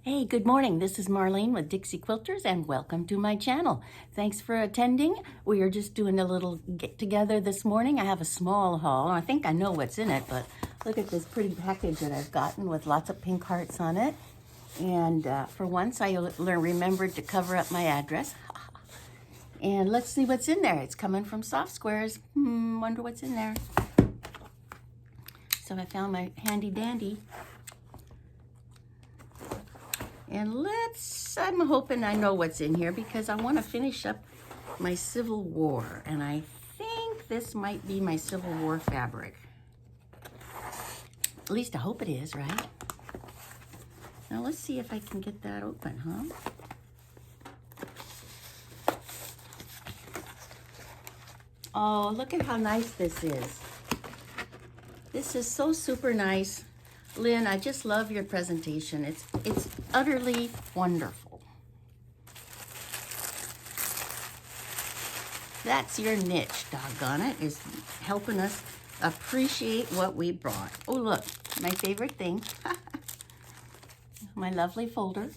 Hey, good morning. This is Marlene with Dixie Quilters and welcome to my channel. Thanks for attending. We are just doing a little get together this morning. I have a small haul. I think I know what's in it, but look at this pretty package that I've gotten with lots of pink hearts on it. And for once, I remembered to cover up my address. And let's see what's in there. It's coming from Soft Squares. Wonder what's in there. So I found my handy dandy. And I'm hoping I know what's in here because I want to finish up my Civil War. And I think this might be my Civil War fabric. At least I hope it is, right? Now let's see if I can get that open, huh? Oh, look at how nice this is. This is so super nice. Lynn, I just love your presentation. It's utterly wonderful. That's your niche, doggone it, is helping us appreciate what we brought. Oh, look, my favorite thing. My lovely folder.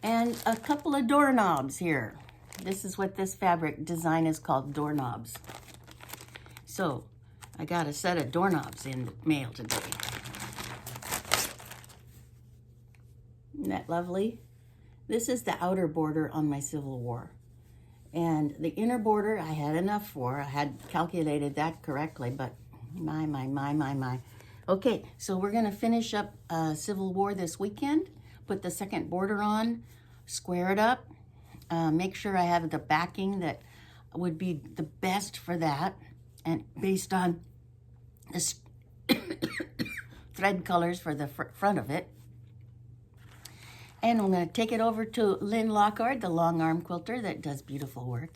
And a couple of doorknobs here. This is what this fabric design is called, doorknobs. So, I got a set of doorknobs in the mail today. Isn't that lovely? This is the outer border on my Civil War. And the inner border I had enough for. I had calculated that correctly, but my. Okay, so we're gonna finish up Civil War this weekend, put the second border on, square it up, make sure I have the backing that would be the best for that, and based on the thread colors for the front of it. And I'm going to take it over to Lynn Lockhart, the long arm quilter that does beautiful work.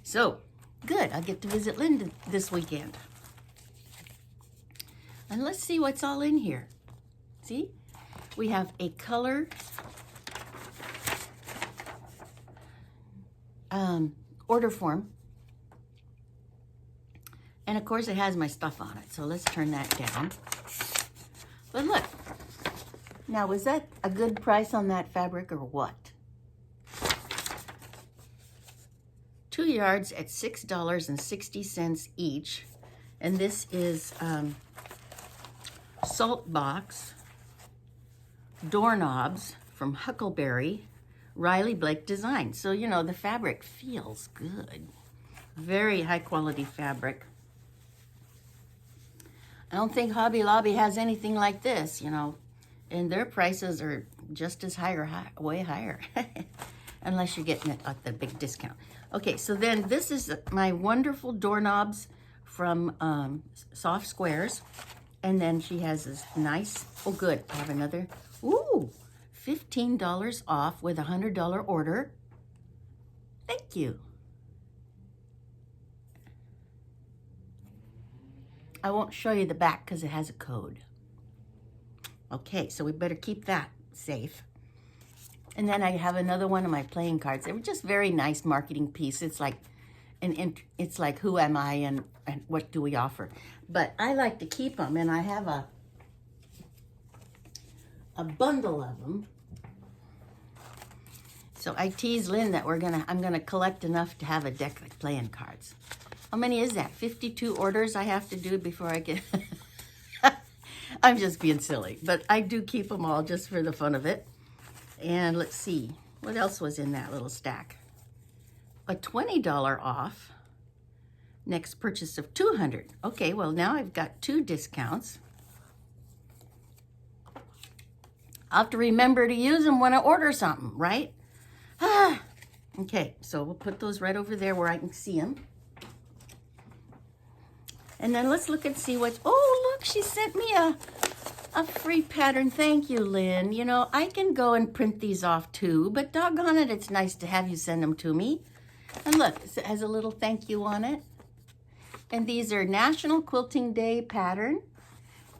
So, good. I'll get to visit Lynn this weekend. And let's see what's all in here. See? We have a color order form. And of course it has my stuff on it, so let's turn that down. But look, now was that a good price on that fabric or what? 2 yards at $6.60 each. And this is Salt Box doorknobs from Huckleberry, Riley Blake Design. So, you know, the fabric feels good. Very high quality fabric. I don't think Hobby Lobby has anything like this, you know, and their prices are just as high or way higher, unless you're getting it at the big discount. Okay, so then this is my wonderful doorknobs from Soft Squares, and then she has this nice, oh good, I have another, ooh, $15 off with a $100 order. Thank you. I won't show you the back because it has a code. Okay, so we better keep that safe. And then I have another one of my playing cards. They were just very nice marketing piece. It's like it's like who am I and what do we offer? But I like to keep them, and I have a bundle of them. So I tease Lynn that I'm gonna collect enough to have a deck of playing cards. How many is that? 52 orders I have to do before I get... I'm just being silly, but I do keep them all just for the fun of it. And let's see, what else was in that little stack? A $20 off, next purchase of 200. Okay, well now I've got 2 discounts. I'll have to remember to use them when I order something, right? Okay, so we'll put those right over there where I can see them. And then let's look and see what's, oh, look, she sent me a free pattern. Thank you, Lynn. You know, I can go and print these off too, but doggone it, it's nice to have you send them to me. And look, it has a little thank you on it. And these are National Quilting Day pattern.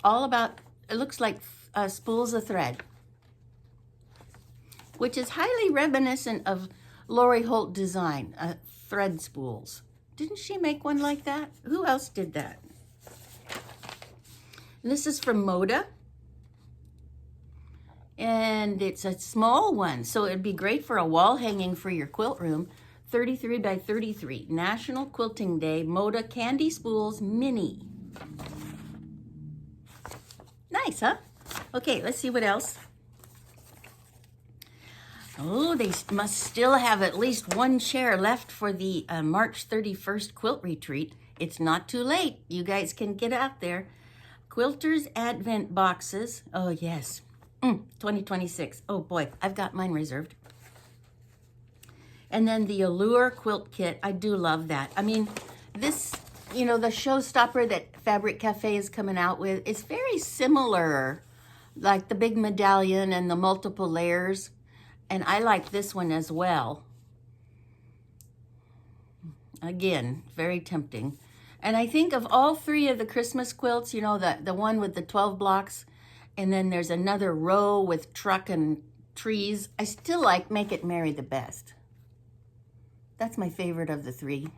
All about, it looks like spools of thread, which is highly reminiscent of Lori Holt design, thread spools. Didn't she make one like that? Who else did that? And this is from Moda. And it's a small one, so it'd be great for a wall hanging for your quilt room. 33 by 33, National Quilting Day, Moda Candy Spools Mini. Nice, huh? Okay, let's see what else. Oh, they must still have at least one chair left for the March 31st quilt retreat. It's not too late. You guys can get out there. Quilters Advent Boxes. Oh, yes. 2026. Oh, boy. I've got mine reserved. And then the Allure Quilt Kit. I do love that. I mean, this, you know, the showstopper that Fabric Cafe is coming out with, it's very similar, like the big medallion and the multiple layers. And I like this one as well. Again, very tempting. And I think of all three of the Christmas quilts, you know, the one with the 12 blocks, and then there's another row with truck and trees. I still like Make It Merry the best. That's my favorite of the three.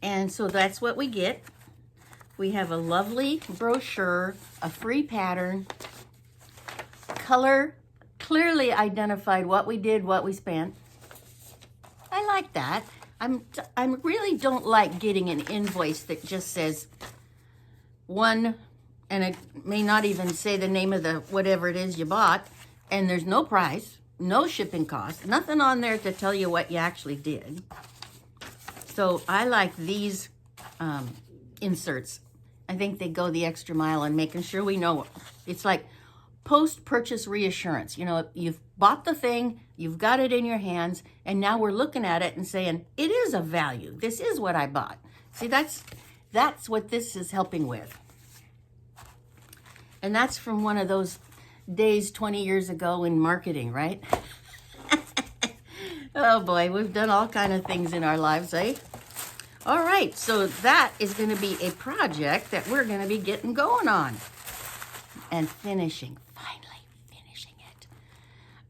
And so that's what we get. We have a lovely brochure, a free pattern, color, clearly identified what we did, what we spent. I like that. I really don't like getting an invoice that just says one, and it may not even say the name of the whatever it is you bought, and there's no price, no shipping cost, nothing on there to tell you what you actually did. So I like these inserts. I think they go the extra mile in making sure we know. It's like post-purchase reassurance. You know, you've bought the thing, you've got it in your hands, and now we're looking at it and saying, it is of value. This is what I bought. See, that's what this is helping with. And that's from one of those days 20 years ago in marketing, right? Oh boy, we've done all kind of things in our lives, eh? All right, so that is going to be a project that we're going to be getting going on and finishing, finally finishing it.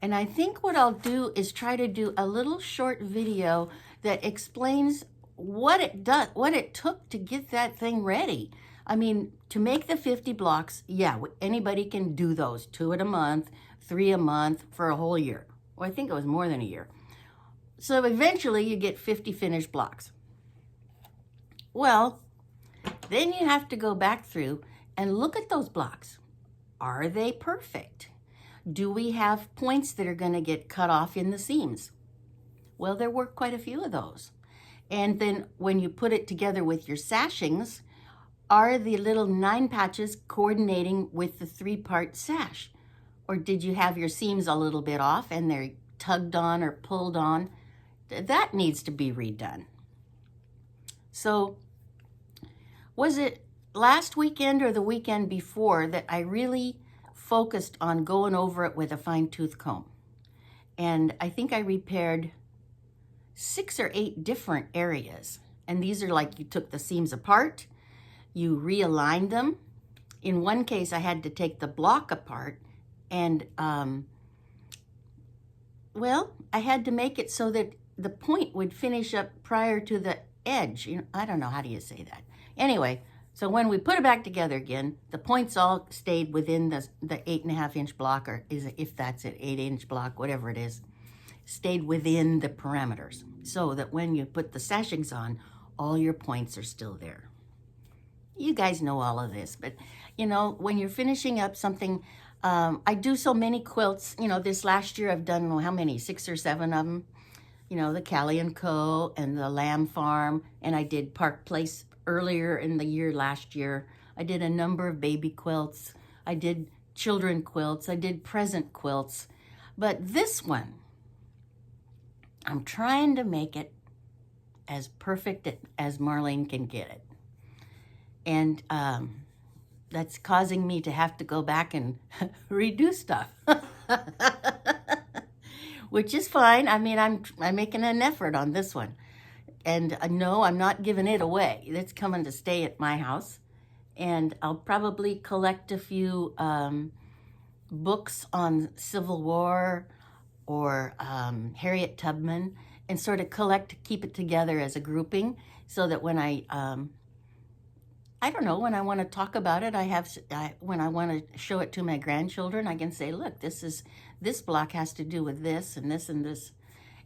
And I think what I'll do is try to do a little short video that explains what it took to get that thing ready. I mean, to make the 50 blocks, yeah, anybody can do those, 2 a month, 3 a month for a whole year. Well, I think it was more than a year. So eventually you get 50 finished blocks. Well, then you have to go back through and look at those blocks. Are they perfect? Do we have points that are going to get cut off in the seams? Well, there were quite a few of those. And then when you put it together with your sashings, are the little 9 patches coordinating with the 3-part sash? Or did you have your seams a little bit off and they're tugged on or pulled on? That needs to be redone. So was it last weekend or the weekend before that I really focused on going over it with a fine-tooth comb? And I think I repaired 6 or 8 different areas. And these are like you took the seams apart, you realigned them. In one case, I had to take the block apart and, well, I had to make it so that the point would finish up prior to the edge. You know, I don't know, how do you say that? Anyway, so when we put it back together again, the points all stayed within the 8.5-inch block, or if that's an 8-inch block, whatever it is, stayed within the parameters, so that when you put the sashings on, all your points are still there. You guys know all of this, but you know, when you're finishing up something, I do so many quilts. You know, this last year I've done, how many, 6 or 7 of them. You know, the Callie & Co. and the Lamb Farm, and I did Park Place earlier in the year last year. I did a number of baby quilts. I did children quilts. I did present quilts. But this one, I'm trying to make it as perfect as Marlene can get it. And that's causing me to have to go back and redo stuff. Which is fine. I mean, I'm making an effort on this one. And no, I'm not giving it away. It's coming to stay at my house. And I'll probably collect a few books on Civil War or Harriet Tubman and sort of keep it together as a grouping so that when I I don't know, when I want to talk about it, when I want to show it to my grandchildren, I can say, look, this block has to do with this and this and this.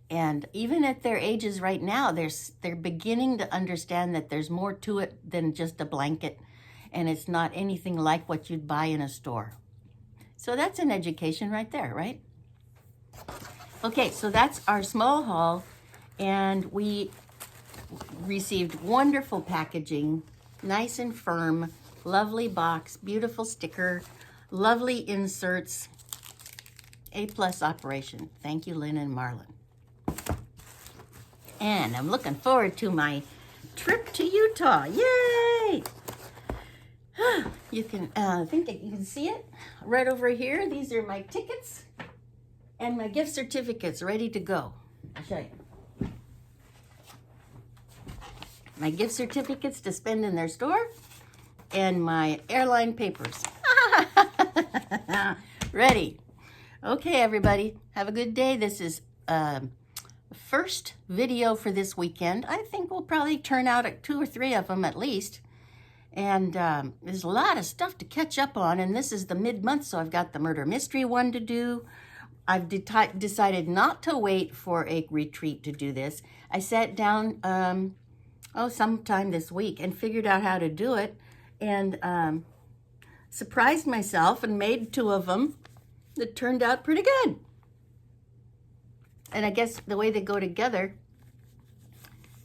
And even at their ages right now, they're beginning to understand that there's more to it than just a blanket, and it's not anything like what you'd buy in a store. So that's an education right there, right? Okay, so that's our small haul, and we received wonderful packaging, nice and firm, lovely box, beautiful sticker, lovely inserts, A+ operation. Thank you, Lynn and Marlon. And I'm looking forward to my trip to Utah. Yay! You can, I think that you can see it right over here. These are my tickets and my gift certificates ready to go. I'll show you. My gift certificates to spend in their store and my airline papers. Ready. Okay, everybody. Have a good day. This is first video for this weekend. I think we'll probably turn out 2 or 3 of them at least. And there's a lot of stuff to catch up on, and this is the mid-month, so I've got the murder mystery one to do. I've decided not to wait for a retreat to do this. I sat down sometime this week and figured out how to do it, and surprised myself and made 2 of them that turned out pretty good. And I guess the way they go together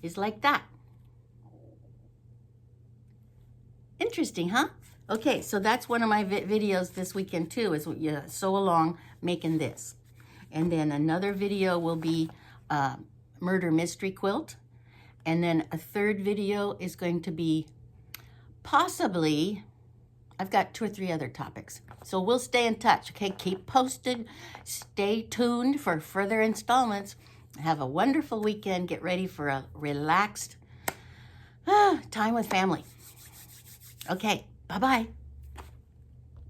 is like that. Interesting, huh? Okay, so that's one of my videos this weekend too, is you sew along making this. And then another video will be murder mystery quilt. And then a third video is going to be possibly, I've got 2 or 3 other topics. So we'll stay in touch, okay? Keep posted. Stay tuned for further installments. Have a wonderful weekend. Get ready for a relaxed time with family. Okay, bye-bye.